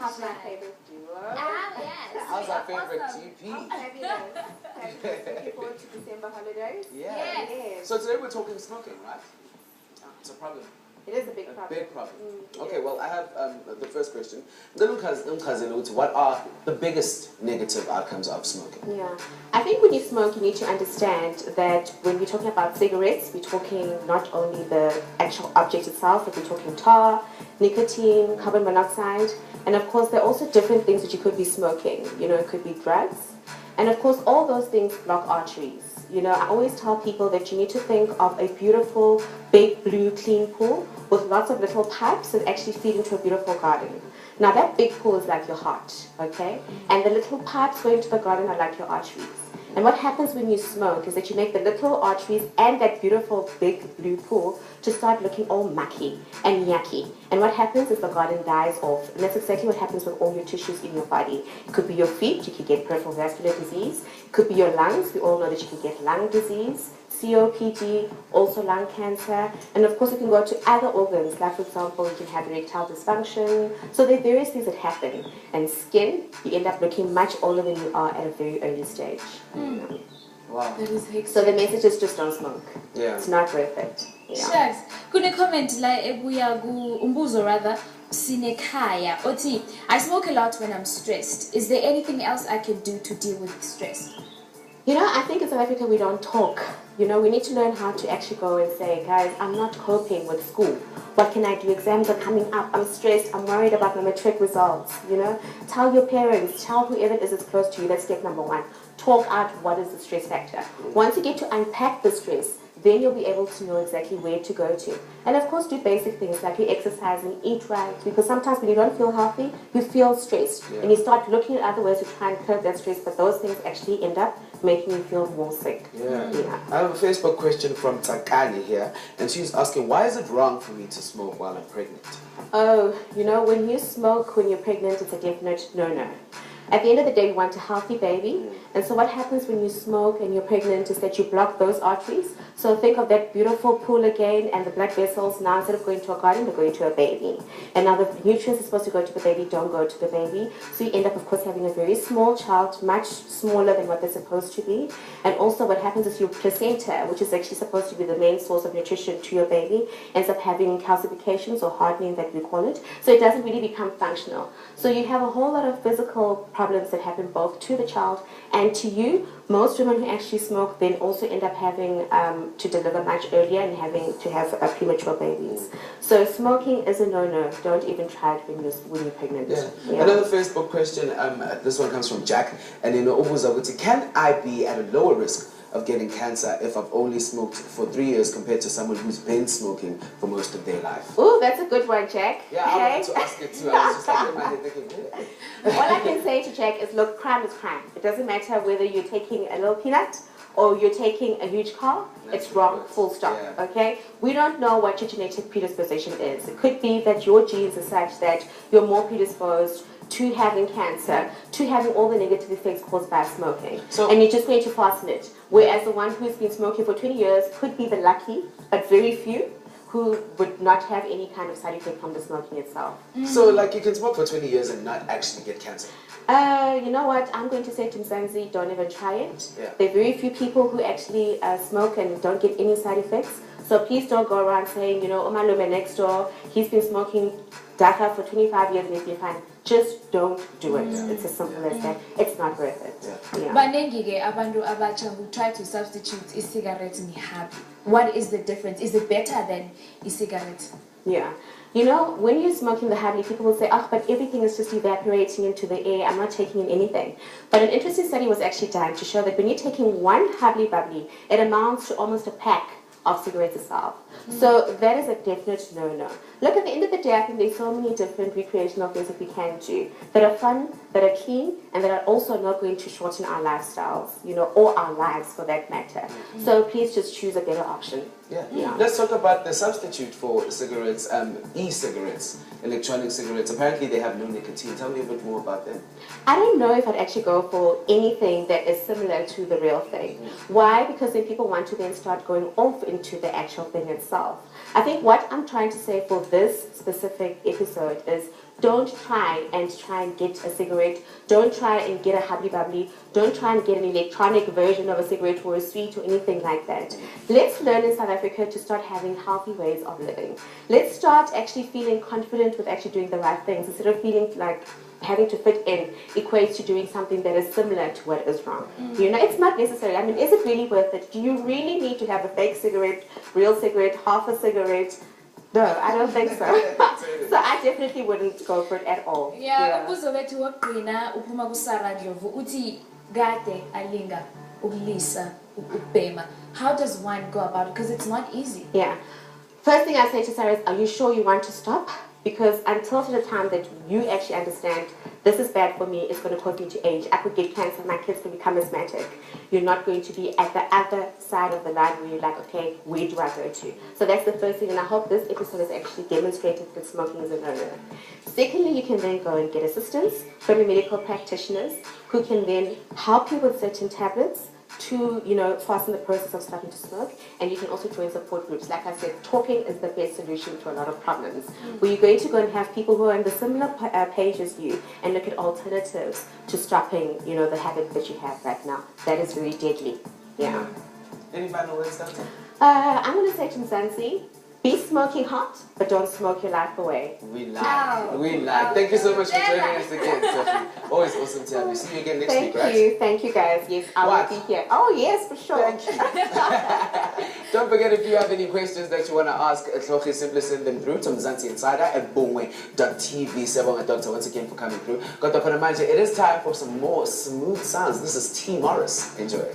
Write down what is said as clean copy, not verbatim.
How's my favorite duo? Yes. How's our favorite GP? Fabulous. Looking forward to December holidays. Yeah. Yes. So today we're talking smoking, right? It's a problem. It is a big problem. Big problem. Okay, yes. well, I have the first question. What are the biggest negative outcomes of smoking? Yeah. I think when you smoke, you need to understand that when we're talking about cigarettes, we're talking not only the actual object itself, but we're talking tar, nicotine, carbon monoxide, and of course there are also different things that you could be smoking. You know, it could be drugs, and of course all those things block arteries. You know, I always tell people that you need to think of a beautiful, big, blue, clean pool with lots of little pipes that actually feed into a beautiful garden. Now that big pool is like your heart, okay? And the little pipes going to the garden are like your arteries. And what happens when you smoke is that you make the little arteries and that beautiful big blue pool to start looking all mucky and yucky. And what happens is the garden dies off. And that's exactly what happens with all your tissues in your body. It could be your feet, you could get peripheral vascular disease. It could be your lungs, we all know that you can get lung disease, COPD, also lung cancer, and of course you can go to other organs, like for example you can have erectile dysfunction. So there are various things that happen. And skin, you end up looking much older than you are at a very early stage. Wow. That is hectic. So the message is just don't smoke. Yeah. It's not worth it. Yeah. Shucks. Kune comment la ebuya ku umbuzo rather sinekhaya othi I smoke a lot when I'm stressed. Is there anything else I can do to deal with stress? You know, I think in South Africa we don't talk. You know, we need to learn how to actually go and say, guys, I'm not coping with school. What can I do? Exams are coming up. I'm stressed. I'm worried about my matric results. You know, tell your parents, tell whoever it is that's close to you. That's step number one. Talk out what is the stress factor. Once you get to unpack the stress, then you'll be able to know exactly where to go to. And of course, do basic things like you exercise and eat right. Because sometimes when you don't feel healthy, you feel stressed. Yeah. And you start looking at other ways to try and curb that stress, but those things actually end up making you feel more sick. Yeah. I have a Facebook question from Takani here, and she's asking, why is it wrong for me to smoke while I'm pregnant? Oh, you know, when you smoke when you're pregnant, it's a definite no-no. At the end of the day, we want a healthy baby. And so what happens when you smoke and you're pregnant is that you block those arteries. So think of that beautiful pool again, and the blood vessels, now instead of going to a garden, they're going to a baby. And now the nutrients are supposed to go to the baby don't go to the baby. So you end up, of course, having a very small child, much smaller than what they're supposed to be. And also what happens is your placenta, which is actually supposed to be the main source of nutrition to your baby, ends up having calcifications or hardening that we call it. So it doesn't really become functional. So you have a whole lot of physical problems that happen both to the child and to you. Most women who actually smoke then also end up having to deliver much earlier and having to have premature babies. So smoking is a no-no. Don't even try it when you're pregnant. Yeah. Yeah. Another Facebook question, this one comes from Jack, and can I be at a lower risk of getting cancer if I've only smoked for 3 years compared to someone who's been smoking for most of their life? Oh, that's a good one, Jack. Yeah, I wanted to ask it too. I was just like in my head thinking, yeah. All I can say to Jack is, look, crime is crime. It doesn't matter whether you're taking a little peanut or you're taking a huge car. It's wrong, full stop, Yeah. okay? We don't know what your genetic predisposition is. It could be that your genes are such that you're more predisposed to having cancer, to having all the negative effects caused by smoking. And you're just going to fasten it. Whereas the one who's been smoking for 20 years could be the lucky, but very few, who would not have any kind of side effect from the smoking itself. So, like, you can smoke for 20 years and not actually get cancer? You know what? I'm going to say to Mzansi, don't even try it. Yeah. There are very few people who actually smoke and don't get any side effects. So please don't go around saying, you know, Omalume next door, he's been smoking Daka for 25 years and he's been fine. Just don't do it. It's as simple as that. It's not worth it. Yeah. Banengige abantu abacha who try to substitute e-cigarette ni happy. What is the difference? Is it better than e-cigarette? Yeah. You know, when you're smoking the habli, people will say, oh, but everything is just evaporating into the air. I'm not taking in anything. But an interesting study was actually done to show that when you're taking one habli bubbly, it amounts to almost a pack of cigarettes itself. So that is a definite no-no. Look, at the end of the day, I think there's so many different recreational things that we can do that are fun, that are clean, and that are also not going to shorten our lifestyles, you know, or our lives for that matter. So please just choose a better option. Yeah. Let's talk about the substitute for cigarettes, e-cigarettes, electronic cigarettes. Apparently they have no nicotine. Tell me a bit more about them. I don't know if I'd actually go for anything that is similar to the real thing. Why? Because then people want to then start going off into the actual thing itself. I think what I'm trying to say for this specific episode is don't try and get a cigarette. Don't try and get a hubbly bubbly. Don't try and get an electronic version of a cigarette or a sweet or anything like that. Let's learn in South Africa to start having healthy ways of living. Let's start actually feeling confident with actually doing the right things instead of feeling like having to fit in equates to doing something that is similar to what is wrong. You know, it's not necessary. I mean, is it really worth it? Do you really need to have a fake cigarette, real cigarette, half a cigarette? No, I don't think so. So I definitely wouldn't go for it at all. Umbuzo wethu wokugcina uphuma kuSarah Ndlovu uthi kade alinga ukulisa ukubhema. How does one go about it? Because it's not easy. Yeah. First thing I say to Sarah is, are you sure you want to stop? Because until the time that you actually understand this is bad for me, it's going to cause me to age. I could get cancer, my kids can become asthmatic. You're not going to be at the other side of the line where you're like, okay, where do I go to? So that's the first thing, and I hope this episode has actually demonstrated that smoking is a no-no. Secondly, you can then go and get assistance from your medical practitioners who can then help you with certain tablets to, you know, fasten the process of starting to smoke. And you can also join support groups. Like I said, talking is the best solution to a lot of problems. Where you're going to go and have people who are on the similar page as you and look at alternatives to stopping, you know, the habit that you have right now. That is very deadly. Yeah. Any final words, Dante? I'm going to say to Mzansi, be smoking hot, but don't smoke your life away. We like. We like. Thank you so much for joining us again, Sophie. Always awesome to have you. See you again next week, right? Thank you guys. Yes, I will be here. Oh yes, for sure. Thank you. Don't forget, if you have any questions that you want to ask, simply send them through to Mzansi Insider at bongwe.tv. Sebonga Doctor once again for coming through. It is time for some more smooth sounds. This is T. Morris. Enjoy.